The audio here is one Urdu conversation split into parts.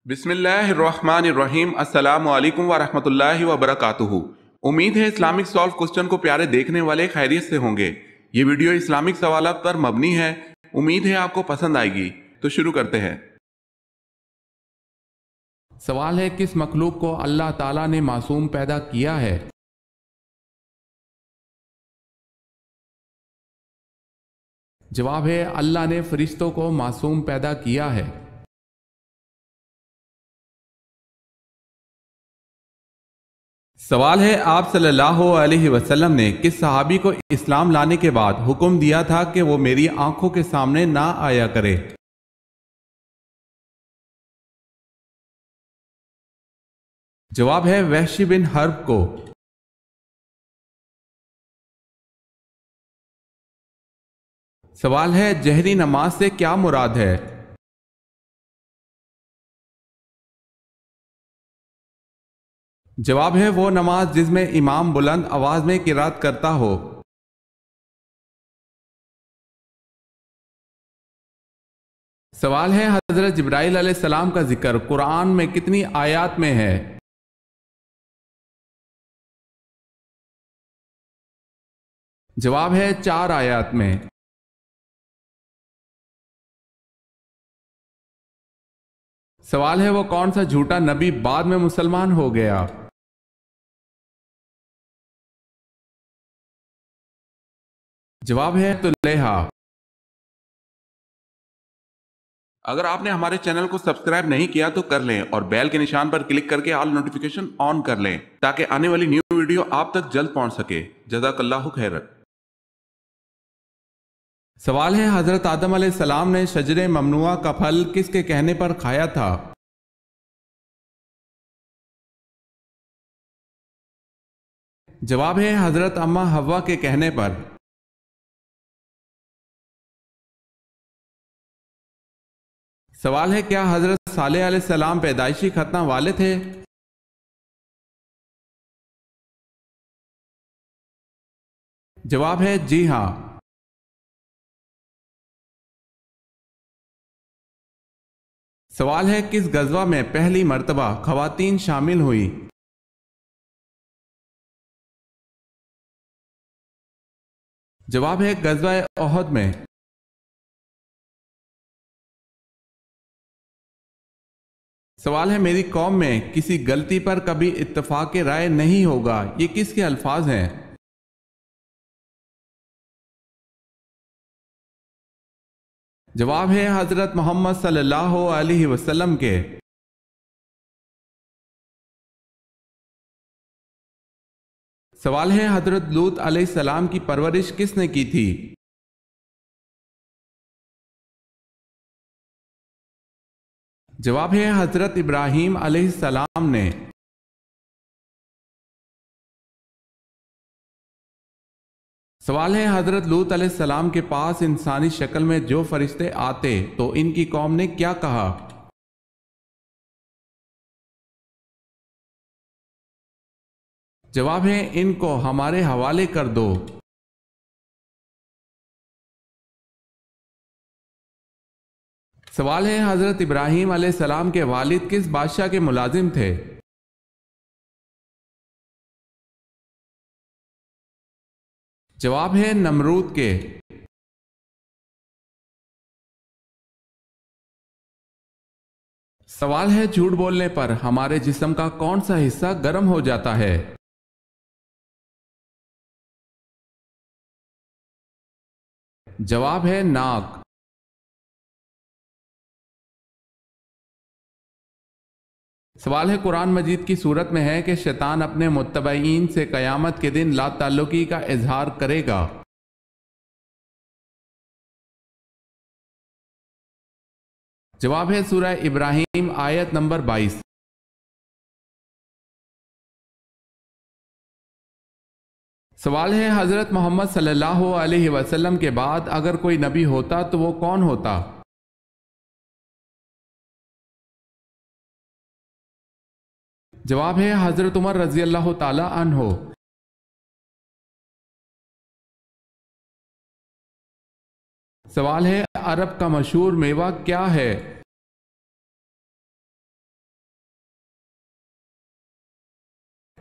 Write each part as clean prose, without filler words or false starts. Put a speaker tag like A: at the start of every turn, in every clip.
A: بسم اللہ الرحمن الرحیم۔ السلام علیکم ورحمۃ اللہ وبرکاتہ۔ امید ہے اسلامک سالو کوسچن کو پیارے دیکھنے والے خیریت سے ہوں گے۔ یہ ویڈیو اسلامک سوالات پر مبنی ہے، امید ہے آپ کو پسند آئے گی۔ تو شروع کرتے ہیں۔ سوال ہے، کس مخلوق کو اللہ تعالیٰ نے معصوم پیدا کیا ہے؟ جواب ہے، اللہ نے فرشتوں کو معصوم پیدا کیا ہے۔ سوال ہے، آپ صلی اللہ علیہ وسلم نے کس صحابی کو اسلام لانے کے بعد حکم دیا تھا کہ وہ میری آنکھوں کے سامنے نہ آیا کرے؟ جواب ہے، وحشی بن حرب کو۔ سوال ہے، جہری نماز سے کیا مراد ہے؟ جواب ہے، وہ نماز جس میں امام بلند آواز میں قرات کرتا ہو۔ سوال ہے، حضرت جبرائیل علیہ السلام کا ذکر قرآن میں کتنی آیات میں ہے؟ جواب ہے، 4 آیات میں۔ سوال ہے، وہ کون سا جھوٹا نبی بعد میں مسلمان ہو گیا؟ جواب ہے، طلیحہ۔ اگر آپ نے ہمارے چینل کو سبسکرائب نہیں کیا تو کر لیں اور بیل کے نشان پر کلک کر کے آل نوٹیفیکیشن آن کر لیں تاکہ آنے والی نیو ویڈیو آپ تک جلد پہنچ سکے۔ جزاک اللہ خیر۔ سوال ہے، حضرت آدم علیہ السلام نے شجر ممنوعہ کا پھل کس کے کہنے پر کھایا تھا؟ جواب ہے، حضرت اماں حوا کے کہنے پر۔ سوال ہے، کیا حضرت صالح علیہ السلام پیدائشی ختنہ والے تھے؟ جواب ہے، جی ہاں۔ سوال ہے، کس غزوہ میں پہلی مرتبہ خواتین شامل ہوئی؟ جواب ہے، غزوہ احد میں۔ سوال ہے، میری قوم میں کسی غلطی پر کبھی اتفاق رائے نہیں ہوگا، یہ کس کے الفاظ ہیں؟ جواب ہے، حضرت محمد صلی اللہ علیہ وسلم کے۔ سوال ہے، حضرت لوط علیہ السلام کی پرورش کس نے کی تھی؟ جواب ہے، حضرت ابراہیم علیہ السلام نے۔ سوال ہے، حضرت لوط علیہ السلام کے پاس انسانی شکل میں جو فرشتے آتے تو ان کی قوم نے کیا کہا؟ جواب ہے، ان کو ہمارے حوالے کر دو۔ سوال ہے، حضرت ابراہیم علیہ السلام کے والد کس بادشاہ کے ملازم تھے؟ جواب ہے، نمرود کے۔ سوال ہے، جھوٹ بولنے پر ہمارے جسم کا کون سا حصہ گرم ہو جاتا ہے؟ جواب ہے، ناک۔ سوال ہے، قرآن مجید کی صورت میں ہے کہ شیطان اپنے متبعین سے قیامت کے دن لا تعلقی کا اظہار کرے گا۔ جواب ہے، سورہ ابراہیم آیت نمبر 22۔ سوال ہے، حضرت محمد صلی اللہ علیہ وسلم کے بعد اگر کوئی نبی ہوتا تو وہ کون ہوتا؟ جواب ہے، حضرت عمر رضی اللہ تعالی عنہ۔ سوال ہے، عرب کا مشہور میوہ کیا ہے؟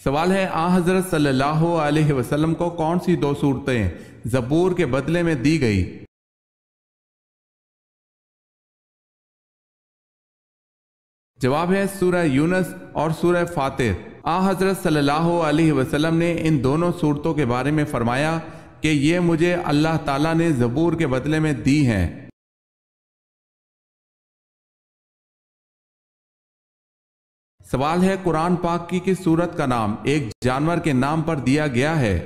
A: سوال ہے آن حضرت صلی اللہ علیہ وسلم کو کون سی دو صورتیں زبور کے بدلے میں دی گئی؟ جواب ہے سورہ یونس اور سورہ فاطر۔ آن حضرت صلی اللہ علیہ وسلم نے ان دونوں صورتوں کے بارے میں فرمایا کہ یہ مجھے اللہ تعالیٰ نے زبور کے بدلے میں دی ہیں۔ سوال ہے قرآن پاک کی کس سورت کا نام ایک جانور کے نام پر دیا گیا ہے؟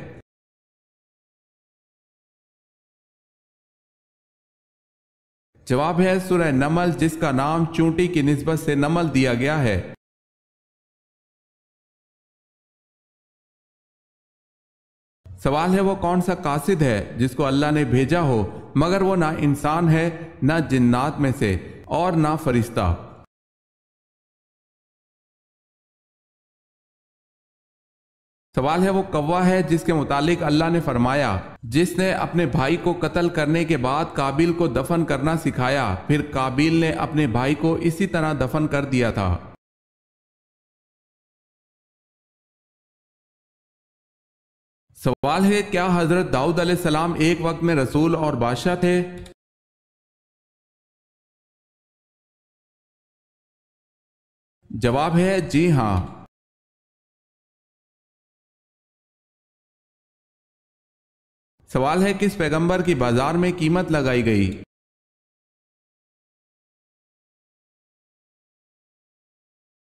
A: جواب ہے سورہ نمل، جس کا نام چونٹی کی نسبت سے نمل دیا گیا ہے۔ سوال ہے وہ کون سا قاصد ہے جس کو اللہ نے بھیجا ہو مگر وہ نہ انسان ہے، نہ جنات میں سے اور نہ فرشتہ؟ سوال ہے وہ کوا ہے جس کے متعلق اللہ نے فرمایا جس نے اپنے بھائی کو قتل کرنے کے بعد قابیل کو دفن کرنا سکھایا، پھر قابیل نے اپنے بھائی کو اسی طرح دفن کر دیا تھا۔ سوال ہے کیا حضرت داؤد علیہ السلام ایک وقت میں رسول اور بادشاہ تھے؟ جواب ہے جی ہاں۔ سوال ہے کس پیغمبر کی بازار میں قیمت لگائی گئی؟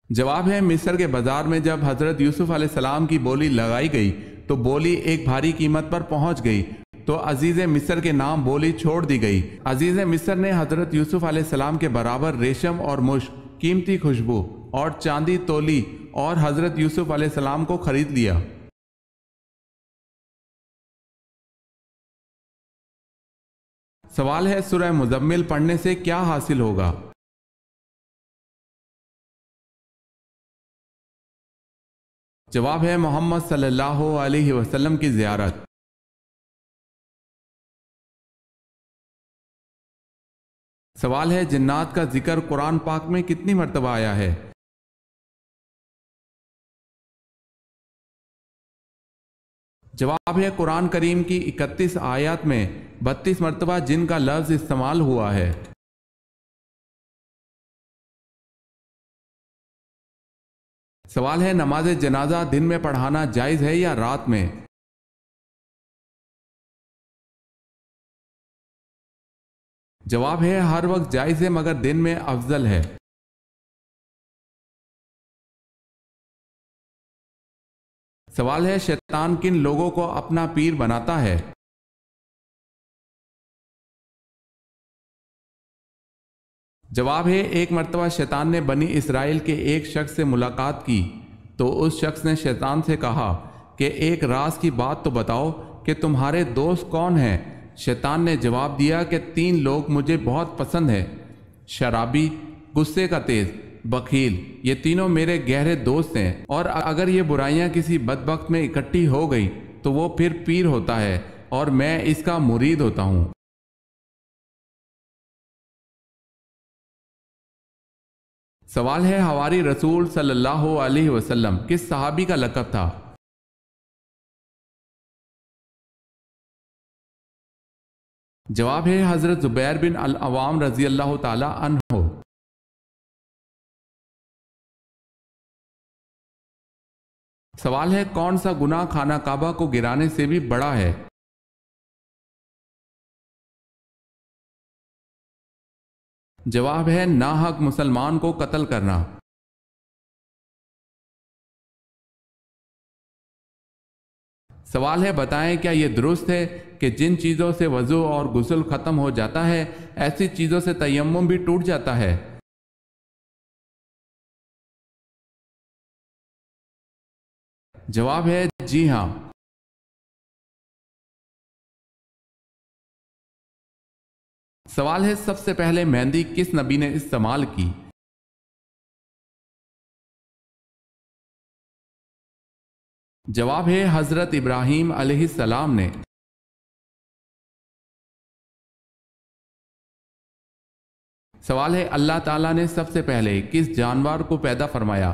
A: جواب ہے مصر کے بازار میں جب حضرت یوسف علیہ السلام کی بولی لگائی گئی تو بولی ایک بھاری قیمت پر پہنچ گئی تو عزیز مصر کے نام بولی چھوڑ دی گئی۔ عزیز مصر نے حضرت یوسف علیہ السلام کے برابر ریشم اور مشک، قیمتی خوشبو اور چاندی تولی اور حضرت یوسف علیہ السلام کو خرید لیا۔ سوال ہے سورہ مزمل پڑھنے سے کیا حاصل ہوگا؟ جواب ہے محمد صلی اللہ علیہ وسلم کی زیارت۔ سوال ہے جنات کا ذکر قرآن پاک میں کتنی مرتبہ آیا ہے؟ جواب ہے قرآن کریم کی 31 آیات میں 32 مرتبہ جن کا لفظ استعمال ہوا ہے۔ سوال ہے نماز جنازہ دن میں پڑھانا جائز ہے یا رات میں؟ جواب ہے ہر وقت جائز ہے مگر دن میں افضل ہے۔ سوال ہے شیطان کن لوگوں کو اپنا پیر بناتا ہے؟ جواب ہے ایک مرتبہ شیطان نے بنی اسرائیل کے ایک شخص سے ملاقات کی تو اس شخص نے شیطان سے کہا کہ ایک راز کی بات تو بتاؤ کہ تمہارے دوست کون ہیں؟ شیطان نے جواب دیا کہ 3 لوگ مجھے بہت پسند ہیں، شرابی، غصے کا تیز، بخیل، یہ تینوں میرے گہرے دوست ہیں، اور اگر یہ برائیاں کسی بدبخت میں اکٹھی ہو گئی تو وہ پھر پیر ہوتا ہے اور میں اس کا مرید ہوتا ہوں۔ سوال ہے حواری رسول صلی اللہ علیہ وسلم کس صحابی کا لقب تھا؟ جواب ہے حضرت زبیر بن العوام رضی اللہ تعالی عنہ۔ سوال ہے کون سا گناہ خانہ کعبہ کو گرانے سے بھی بڑا ہے؟ جواب ہے ناحق مسلمان کو قتل کرنا۔ سوال ہے بتائیں کیا یہ درست ہے کہ جن چیزوں سے وضو اور غسل ختم ہو جاتا ہے ایسی چیزوں سے تیمم بھی ٹوٹ جاتا ہے؟ جواب ہے جی ہاں۔ سوال ہے سب سے پہلے مہندی کس نبی نے استعمال کی؟ جواب ہے حضرت ابراہیم علیہ السلام نے۔ سوال ہے اللہ تعالیٰ نے سب سے پہلے کس جانور کو پیدا فرمایا؟